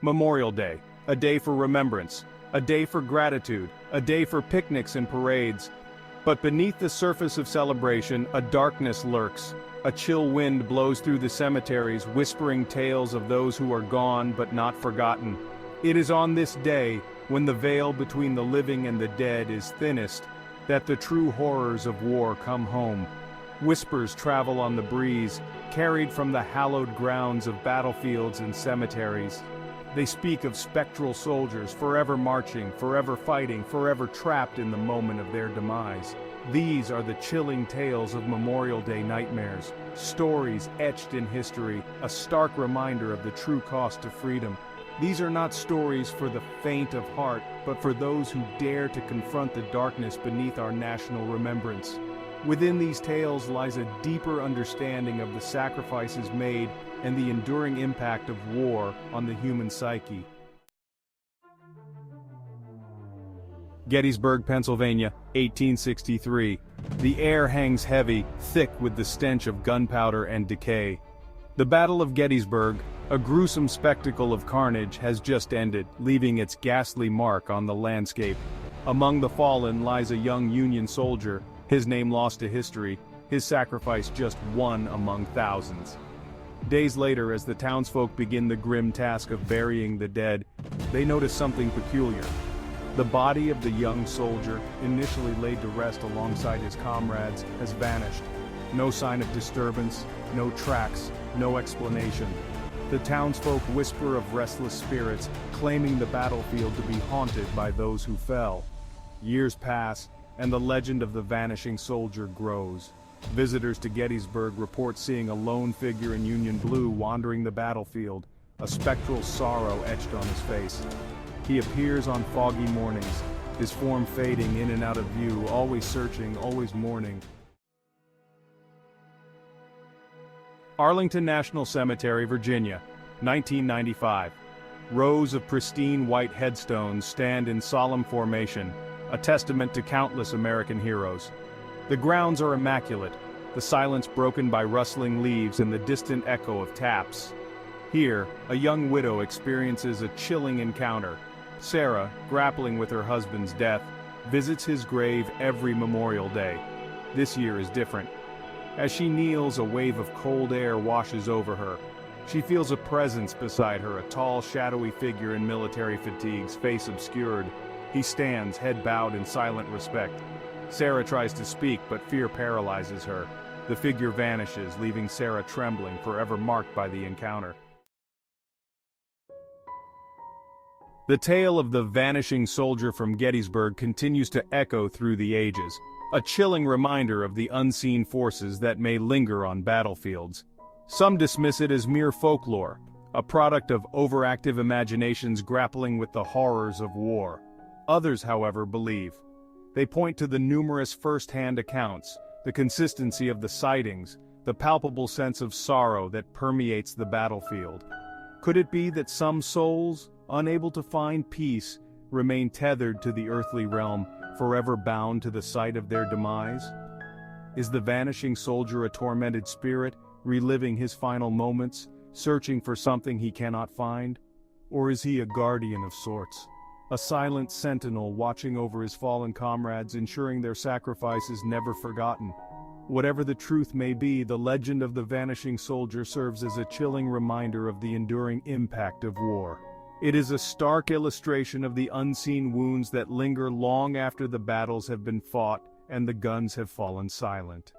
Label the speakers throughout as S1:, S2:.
S1: Memorial Day, a day for remembrance, a day for gratitude, a day for picnics and parades. But beneath the surface of celebration, a darkness lurks. A chill wind blows through the cemeteries, whispering tales of those who are gone but not forgotten. It is on this day, when the veil between the living and the dead is thinnest, that the true horrors of war come home. Whispers travel on the breeze, carried from the hallowed grounds of battlefields and cemeteries. They speak of spectral soldiers forever marching, forever fighting, forever trapped in the moment of their demise. These are the chilling tales of Memorial Day nightmares, stories etched in history, a stark reminder of the true cost of freedom. These are not stories for the faint of heart, but for those who dare to confront the darkness beneath our national remembrance. Within these tales lies a deeper understanding of the sacrifices made and the enduring impact of war on the human psyche. Gettysburg, Pennsylvania, 1863. The air hangs heavy, thick with the stench of gunpowder and decay. The Battle of Gettysburg, a gruesome spectacle of carnage, has just ended, leaving its ghastly mark on the landscape. Among the fallen lies a young Union soldier, his name lost to history, his sacrifice just one among thousands. Days later, as the townsfolk begin the grim task of burying the dead, they notice something peculiar. The body of the young soldier, initially laid to rest alongside his comrades, has vanished. No sign of disturbance, no tracks, no explanation. The townsfolk whisper of restless spirits, claiming the battlefield to be haunted by those who fell. Years pass, and the legend of the vanishing soldier grows. Visitors to Gettysburg report seeing a lone figure in Union blue wandering the battlefield, a spectral sorrow etched on his face. He appears on foggy mornings, his form fading in and out of view, always searching, always mourning. Arlington National Cemetery, Virginia, 1995. Rows of pristine white headstones stand in solemn formation, a testament to countless American heroes. The grounds are immaculate, the silence broken by rustling leaves and the distant echo of taps. Here, a young widow experiences a chilling encounter. Sarah, grappling with her husband's death, visits his grave every Memorial Day. This year is different. As she kneels, a wave of cold air washes over her. She feels a presence beside her, a tall, shadowy figure in military fatigues, face obscured. He stands, head bowed in silent respect. Sarah tries to speak, but fear paralyzes her. The figure vanishes, leaving Sarah trembling, forever marked by the encounter. The tale of the vanishing soldier from Gettysburg continues to echo through the ages, a chilling reminder of the unseen forces that may linger on battlefields. Some dismiss it as mere folklore, a product of overactive imaginations grappling with the horrors of war. Others, however, believe. They point to the numerous first-hand accounts, the consistency of the sightings, the palpable sense of sorrow that permeates the battlefield. Could it be that some souls, unable to find peace, remain tethered to the earthly realm, forever bound to the site of their demise? Is the vanishing soldier a tormented spirit, reliving his final moments, searching for something he cannot find? Or is he a guardian of sorts? A silent sentinel watching over his fallen comrades, ensuring their sacrifice is never forgotten. Whatever the truth may be, the legend of the vanishing soldier serves as a chilling reminder of the enduring impact of war. It is a stark illustration of the unseen wounds that linger long after the battles have been fought and the guns have fallen silent.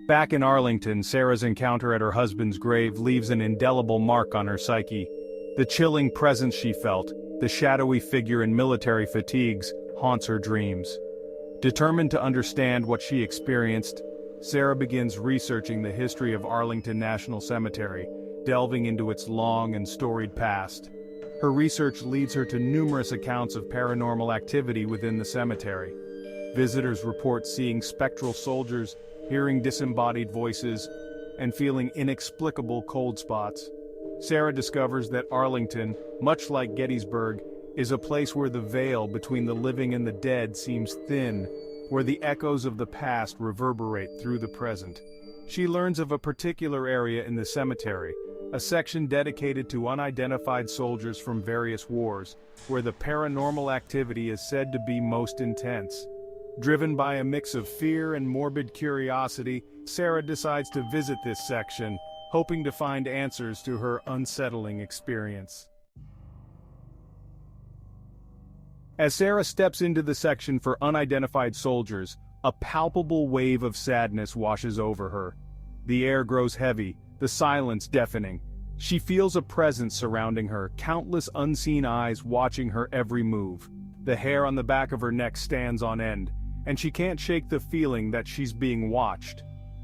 S1: Back in Arlington, Sarah's encounter at her husband's grave leaves an indelible mark on her psyche. The chilling presence she felt, the shadowy figure in military fatigues, haunts her dreams. Determined to understand what she experienced, Sarah begins researching the history of Arlington National Cemetery, delving into its long and storied past. Her research leads her to numerous accounts of paranormal activity within the cemetery. Visitors report seeing spectral soldiers, hearing disembodied voices, and feeling inexplicable cold spots. Sarah discovers that Arlington, much like Gettysburg, is a place where the veil between the living and the dead seems thin, where the echoes of the past reverberate through the present. She learns of a particular area in the cemetery, a section dedicated to unidentified soldiers from various wars, where the paranormal activity is said to be most intense. Driven by a mix of fear and morbid curiosity, Sarah decides to visit this section, hoping to find answers to her unsettling experience. As Sarah steps into the section for unidentified soldiers, a palpable wave of sadness washes over her. The air grows heavy, the silence deafening. She feels a presence surrounding her, countless unseen eyes watching her every move. The hair on the back of her neck stands on end, and she can't shake the feeling that she's being watched.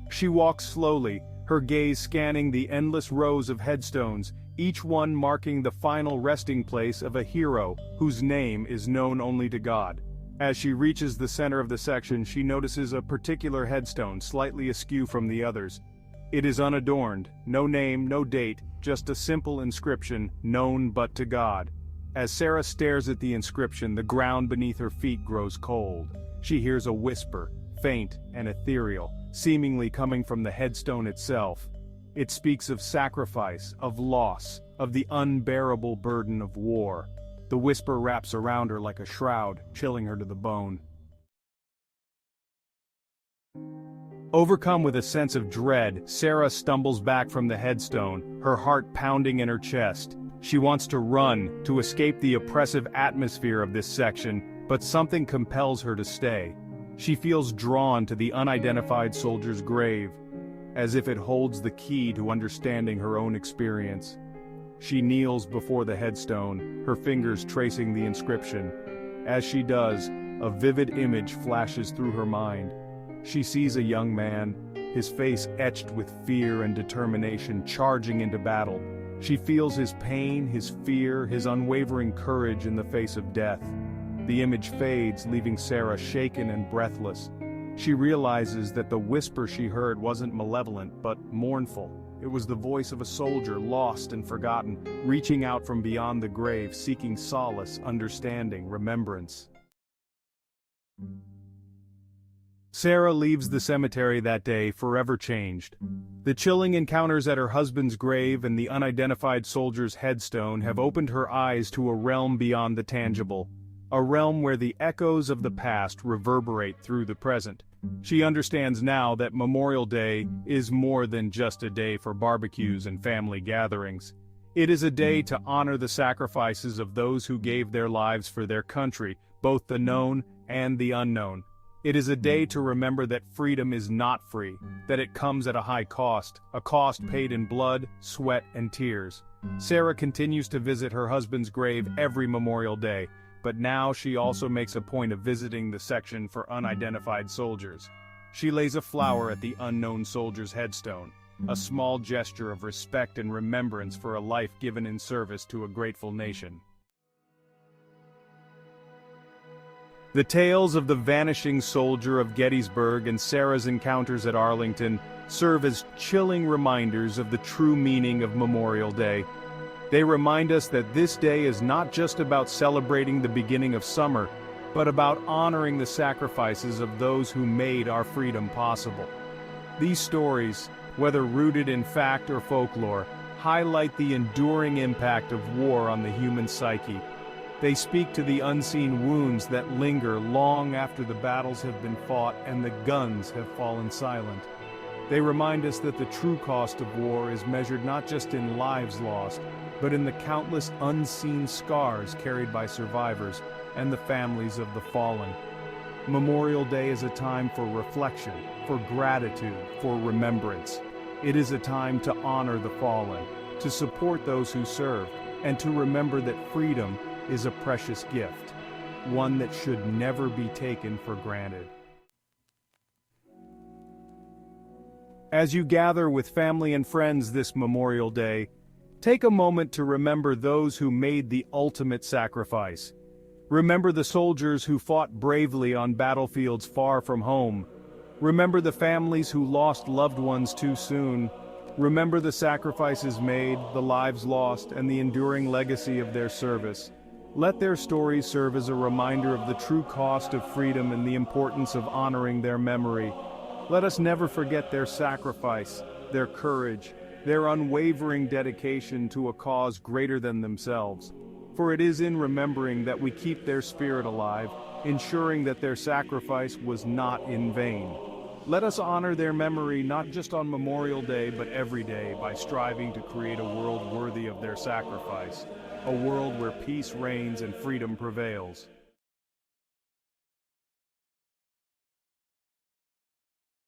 S1: She walks slowly, her gaze scanning the endless rows of headstones, each one marking the final resting place of a hero whose name is known only to God. As she reaches the center of the section, she notices a particular headstone slightly askew from the others. It is unadorned, no name, no date, just a simple inscription, known but to God. As Sarah stares at the inscription, the ground beneath her feet grows cold. She hears a whisper, faint and ethereal, seemingly coming from the headstone itself. It speaks of sacrifice, of loss, of the unbearable burden of war. The whisper wraps around her like a shroud, chilling her to the bone. Overcome with a sense of dread, Sarah stumbles back from the headstone, her heart pounding in her chest. She wants to run, to escape the oppressive atmosphere of this section, but something compels her to stay. She feels drawn to the unidentified soldier's grave, as if it holds the key to understanding her own experience. She kneels before the headstone, her fingers tracing the inscription. As she does, a vivid image flashes through her mind. She sees a young man, his face etched with fear and determination, charging into battle. She feels his pain, his fear, his unwavering courage in the face of death. The image fades, leaving Sarah shaken and breathless. She realizes that the whisper she heard wasn't malevolent, but mournful. It was the voice of a soldier, lost and forgotten, reaching out from beyond the grave, seeking solace, understanding, remembrance. Sarah leaves the cemetery that day forever changed. The chilling encounters at her husband's grave and the unidentified soldier's headstone have opened her eyes to a realm beyond the tangible, a realm where the echoes of the past reverberate through the present. She understands now that Memorial Day is more than just a day for barbecues and family gatherings. It is a day to honor the sacrifices of those who gave their lives for their country, both the known and the unknown. It is a day to remember that freedom is not free, that it comes at a high cost, a cost paid in blood, sweat, and tears. Sarah continues to visit her husband's grave every Memorial Day, but now she also makes a point of visiting the section for unidentified soldiers. She lays a flower at the unknown soldier's headstone, a small gesture of respect and remembrance for a life given in service to a grateful nation. The tales of the vanishing soldier of Gettysburg and Sarah's encounters at Arlington serve as chilling reminders of the true meaning of Memorial Day. They remind us that this day is not just about celebrating the beginning of summer, but about honoring the sacrifices of those who made our freedom possible. These stories, whether rooted in fact or folklore, highlight the enduring impact of war on the human psyche. They speak to the unseen wounds that linger long after the battles have been fought and the guns have fallen silent. They remind us that the true cost of war is measured not just in lives lost, but in the countless unseen scars carried by survivors and the families of the fallen. Memorial Day is a time for reflection, for gratitude, for remembrance. It is a time to honor the fallen, to support those who served, and to remember that freedom is a precious gift, one that should never be taken for granted. As you gather with family and friends this Memorial Day, take a moment to remember those who made the ultimate sacrifice. Remember the soldiers who fought bravely on battlefields far from home. Remember the families who lost loved ones too soon. Remember the sacrifices made, the lives lost, and the enduring legacy of their service. Let their stories serve as a reminder of the true cost of freedom and the importance of honoring their memory. Let us never forget their sacrifice, their courage, their unwavering dedication to a cause greater than themselves. For it is in remembering that we keep their spirit alive, ensuring that their sacrifice was not in vain. Let us honor their memory not just on Memorial Day but every day by striving to create a world worthy of their sacrifice, a world where peace reigns and freedom prevails.